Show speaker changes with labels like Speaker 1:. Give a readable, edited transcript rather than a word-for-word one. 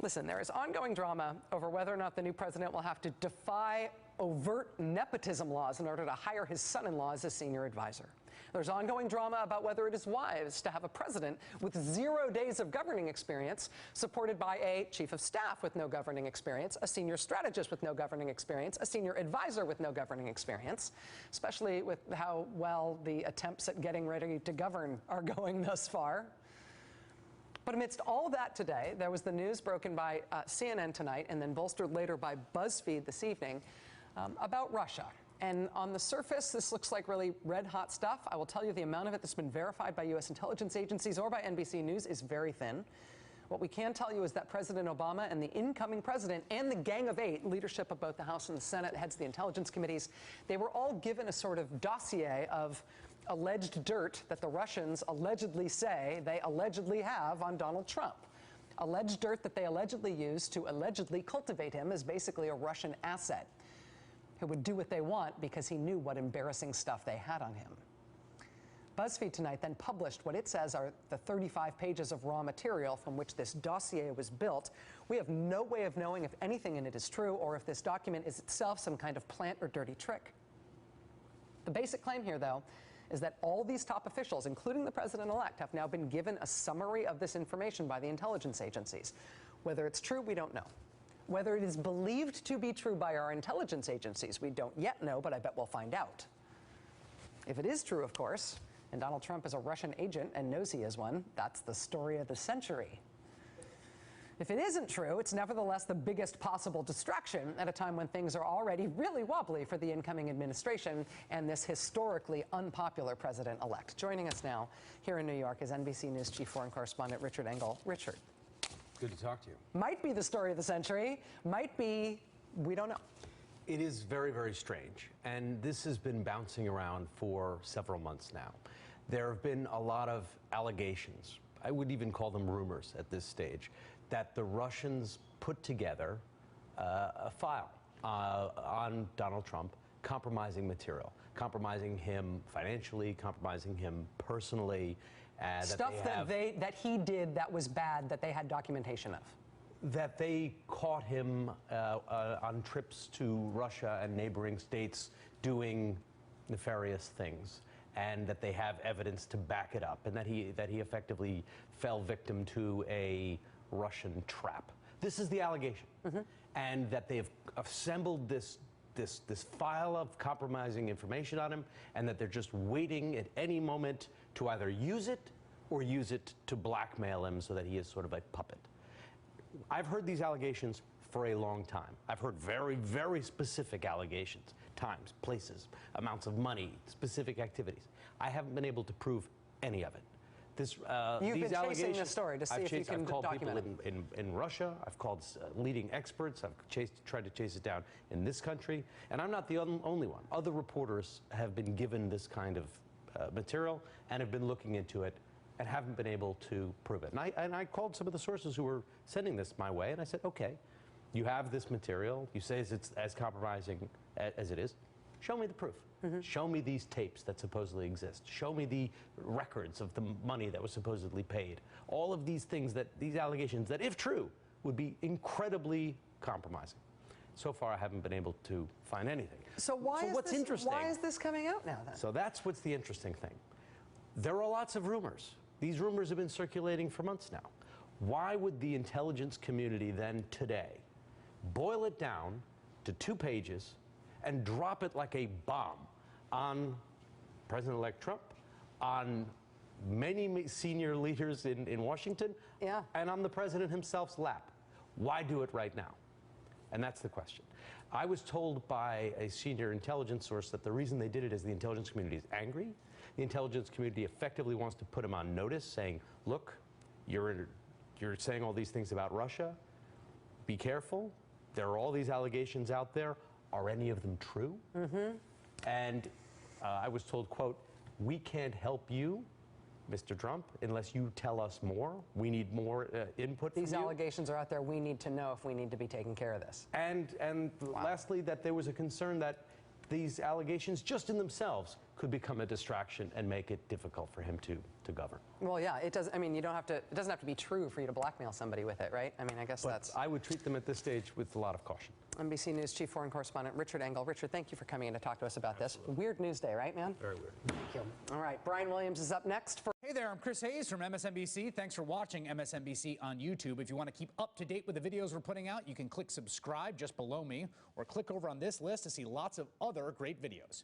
Speaker 1: Listen, there is ongoing drama over whether or not the new president will have to defy overt nepotism laws in order to hire his son-in-law as a senior advisor. There's ongoing drama about whether it is wise to have a president with 0 days of governing experience supported by a chief of staff with no governing experience, a senior strategist with no governing experience, a senior advisor with no governing experience, especially with how well the attempts at getting ready to govern are going thus far. But amidst all that today, there was the news broken by CNN tonight and then bolstered later by BuzzFeed this evening about Russia. And on the surface, this looks like really red-hot stuff. I will tell you the amount of it that's been verified by U.S. intelligence agencies or by NBC News is very thin. What we can tell you is that President Obama and the incoming president and the Gang of Eight, leadership of both the House and the Senate, heads of the intelligence committees, they were all given a sort of dossier of alleged dirt that the Russians allegedly say they allegedly have on Donald Trump. Alleged dirt that they allegedly used to allegedly cultivate him as basically a Russian asset who would do what they want because he knew what embarrassing stuff they had on him. BuzzFeed tonight then published what it says are the 35 pages of raw material from which this dossier was built. We have no way of knowing if anything in it is true or if this document is itself some kind of plant or dirty trick. The basic claim here, though, is that all these top officials, including the president-elect, have now been given a summary of this information by the intelligence agencies. Whether it's true, we don't know. Whether it is believed to be true by our intelligence agencies, we don't yet know, but I bet we'll find out. If it is true, of course, and Donald Trump is a Russian agent and knows he is one, that's the story of the century. If it isn't true, it's nevertheless the biggest possible distraction at a time when things are already really wobbly for the incoming administration and this historically unpopular president-elect. Joining us now here in New York is NBC News chief foreign correspondent Richard Engel. Richard.
Speaker 2: Good to talk to you.
Speaker 1: Might be the story of the century, might be, we don't know.
Speaker 2: It is very, very strange, and this has been bouncing around for several months now. There have been a lot of allegations, I would even call them rumors at this stage, that the Russians put together a file on Donald Trump, compromising material, compromising him financially, compromising him personally.
Speaker 1: Stuff that he did that was bad, that they had documentation of.
Speaker 2: That they caught him on trips to Russia and neighboring states doing nefarious things, and that they have evidence to back it up, and that he effectively fell victim to a Russian trap. This is the allegation, and that they have assembled this file of compromising information on him, and that they're just waiting at any moment to either use it or use it to blackmail him so that he is sort of a puppet. I've heard these allegations for a long time. I've heard very, very specific allegations, times, places, amounts of money, specific activities. I haven't been able to prove any of it.
Speaker 1: You've been chasing this story to see if you can document it.
Speaker 2: I've called people in Russia. I've called leading experts. I've tried to chase it down in this country. And I'm not the only one. Other reporters have been given this kind of material and have been looking into it and haven't been able to prove it. And I called some of the sources who were sending this my way, and I said, okay, you have this material. You say it's as compromising as it is. Show me the proof. Show me these tapes that supposedly exist. Show me the records of the money that was supposedly paid. All of these things, these allegations that, if true, would be incredibly compromising. So far, I haven't been able to find anything.
Speaker 1: So why is this coming out now, then?
Speaker 2: So that's what's the interesting thing. There are lots of rumors. These rumors have been circulating for months now. Why would the intelligence community then today boil it down to 2 pages and drop it like a bomb on President-elect Trump, on many senior leaders in Washington, and on the president himself's lap? Why do it right now? And that's the question. I was told by a senior intelligence source that the reason they did it is the intelligence community is angry. The intelligence community effectively wants to put him on notice, saying, look, you're saying all these things about Russia. Be careful. There are all these allegations out there. Are any of them true? And I was told, quote, we can't help you, Mr. Trump, unless you tell us more. We need more input from you.
Speaker 1: These allegations are out there. We need to know if we need to be taking care of this.
Speaker 2: And lastly, that there was a concern that these allegations just in themselves could become a distraction and make it difficult for him to govern.
Speaker 1: Well, yeah, it does. I mean, you don't have to. It doesn't have to be true for you to blackmail somebody with it, right? I mean, I guess
Speaker 2: But I would treat them at this stage with a lot of caution.
Speaker 1: NBC News Chief Foreign Correspondent Richard Engel. Richard, thank you for coming in to talk to us about this. Weird news day, right, man?
Speaker 2: Very weird.
Speaker 1: Thank you. All right, Brian Williams is up next for.
Speaker 3: Hey there, I'm Chris Hayes from MSNBC. Thanks for watching MSNBC on YouTube. If you want to keep up to date with the videos we're putting out, you can click subscribe just below me or click over on this list to see lots of other great videos.